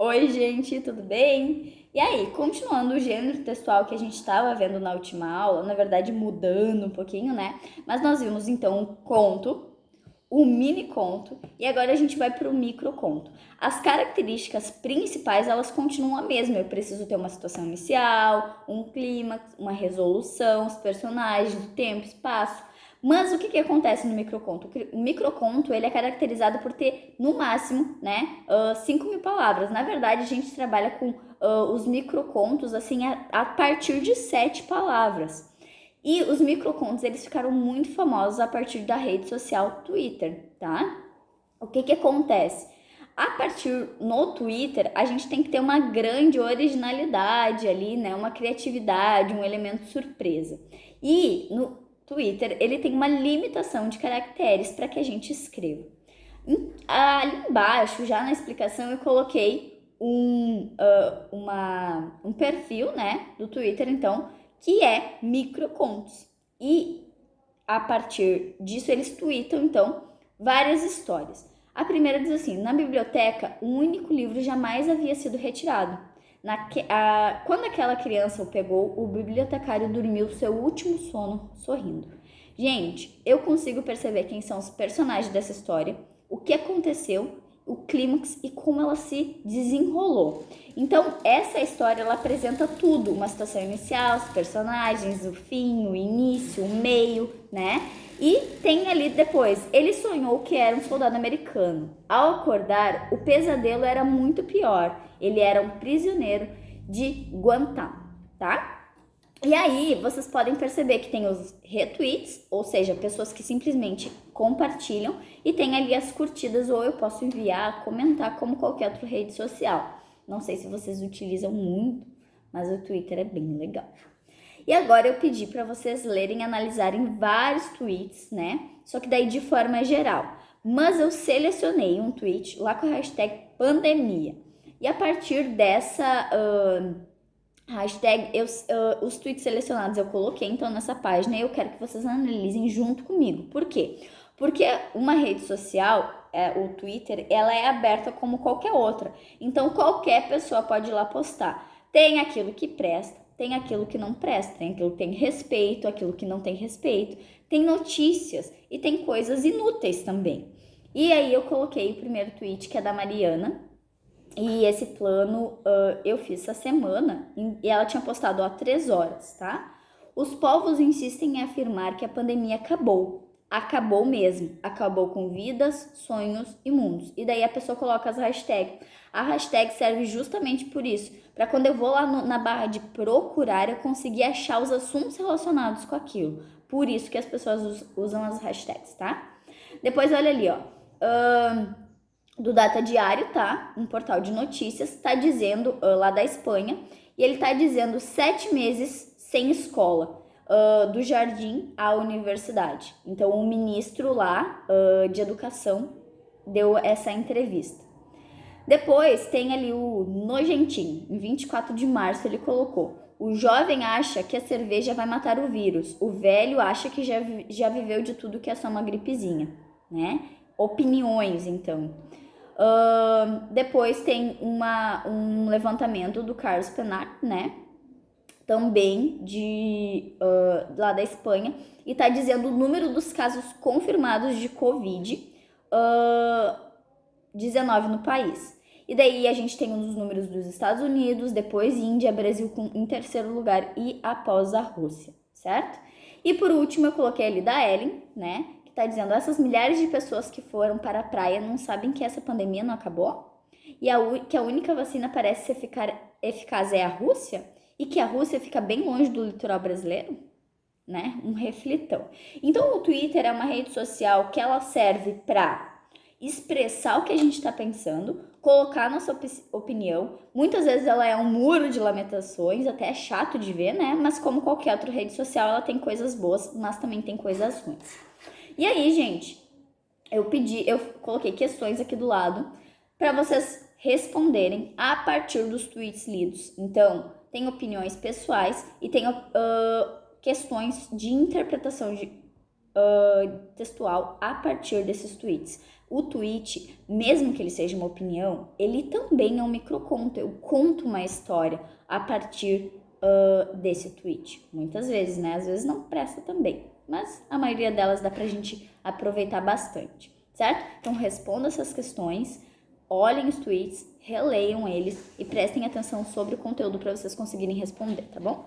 Oi, gente, tudo bem? E aí, continuando o gênero textual que a gente estava vendo na última aula, na verdade mudando um pouquinho, né? Mas nós vimos então o conto, o mini conto e agora a gente vai para o micro conto. As características principais elas continuam a mesma. Eu preciso ter uma situação inicial, um clímax, uma resolução, os personagens, o tempo, espaço. Mas o que acontece no microconto? O microconto ele é caracterizado por ter no máximo, né, 5.000 palavras. Na verdade, a gente trabalha com os microcontos assim a partir de 7 palavras. E os microcontos, eles ficaram muito famosos a partir da rede social Twitter, tá? O que acontece? A partir no Twitter, a gente tem que ter uma grande originalidade ali, né? Uma criatividade, um elemento surpresa. E no Twitter, ele tem uma limitação de caracteres para que a gente escreva. Ali embaixo, já na explicação, eu coloquei um perfil, né, do Twitter, então, que é microcontos. E a partir disso eles tweetam, então, várias histórias. A primeira diz assim: na biblioteca, um único livro jamais havia sido retirado. Quando aquela criança o pegou, o bibliotecário dormiu seu último sono sorrindo. Gente, eu consigo perceber quem são os personagens dessa história, o que aconteceu, o clímax e como ela se desenrolou. Então, essa história ela apresenta tudo, uma situação inicial, os personagens, o fim, o início, o meio, né? E tem ali depois, ele sonhou que era um soldado americano. Ao acordar, o pesadelo era muito pior. Ele era um prisioneiro de Guantánamo, tá? E aí, vocês podem perceber que tem os retweets, ou seja, pessoas que simplesmente compartilham, e tem ali as curtidas, ou eu posso enviar, comentar como qualquer outra rede social. Não sei se vocês utilizam muito, mas o Twitter é bem legal. E agora eu pedi para vocês lerem e analisarem vários tweets, né? Só que daí de forma geral. Mas eu selecionei um tweet lá com a hashtag pandemia. E a partir dessa hashtag, os tweets selecionados eu coloquei então nessa página e eu quero que vocês analisem junto comigo. Por quê? Porque uma rede social, o Twitter, ela é aberta como qualquer outra. Então qualquer pessoa pode ir lá postar. Tem aquilo que presta, tem aquilo que não presta, tem aquilo que tem respeito, aquilo que não tem respeito, tem notícias e tem coisas inúteis também. E aí eu coloquei o primeiro tweet, que é da Mariana, e esse plano eu fiz essa semana e ela tinha postado há 3 horas, tá? Os povos insistem em afirmar que a pandemia acabou. Acabou mesmo. Acabou com vidas, sonhos e mundos. E daí a pessoa coloca as hashtags. A hashtag serve justamente por isso. Para quando eu vou lá na barra de procurar, eu conseguir achar os assuntos relacionados com aquilo. Por isso que as pessoas usam as hashtags, tá? Depois olha ali, ó. Do Data Diário, tá? Um portal de notícias, tá dizendo, lá da Espanha, e ele tá dizendo 7 meses sem escola, do jardim à universidade. Então, o ministro lá de educação deu essa entrevista. Depois tem ali o Nojentinho, em 24 de março ele colocou: o jovem acha que a cerveja vai matar o vírus, o velho acha que já viveu de tudo que é só uma gripezinha, né? Opiniões, então. Depois tem um levantamento do Carlos Penac, né? Também lá da Espanha, e tá dizendo o número dos casos confirmados de Covid-19 no país. E daí a gente tem um dos números dos Estados Unidos, depois Índia, Brasil em terceiro lugar e após a Rússia, certo? E por último eu coloquei ali da Ellen, né? Tá dizendo: essas milhares de pessoas que foram para a praia não sabem que essa pandemia não acabou? E que a única vacina parece ser eficaz é a Rússia? E que a Rússia fica bem longe do litoral brasileiro? Né? Um reflitão. Então o Twitter é uma rede social que ela serve para expressar o que a gente está pensando, colocar a nossa opinião. Muitas vezes ela é um muro de lamentações, até é chato de ver, né? Mas como qualquer outra rede social, ela tem coisas boas, mas também tem coisas ruins. E aí, gente, eu coloquei questões aqui do lado para vocês responderem a partir dos tweets lidos. Então, tem opiniões pessoais e tem questões de interpretação textual a partir desses tweets. O tweet, mesmo que ele seja uma opinião, ele também é um microconto. Eu conto uma história a partir desse tweet. Muitas vezes, né? Às vezes não presta também, mas a maioria delas dá pra gente aproveitar bastante, certo? Então responda essas questões, olhem os tweets, releiam eles e prestem atenção sobre o conteúdo para vocês conseguirem responder, tá bom?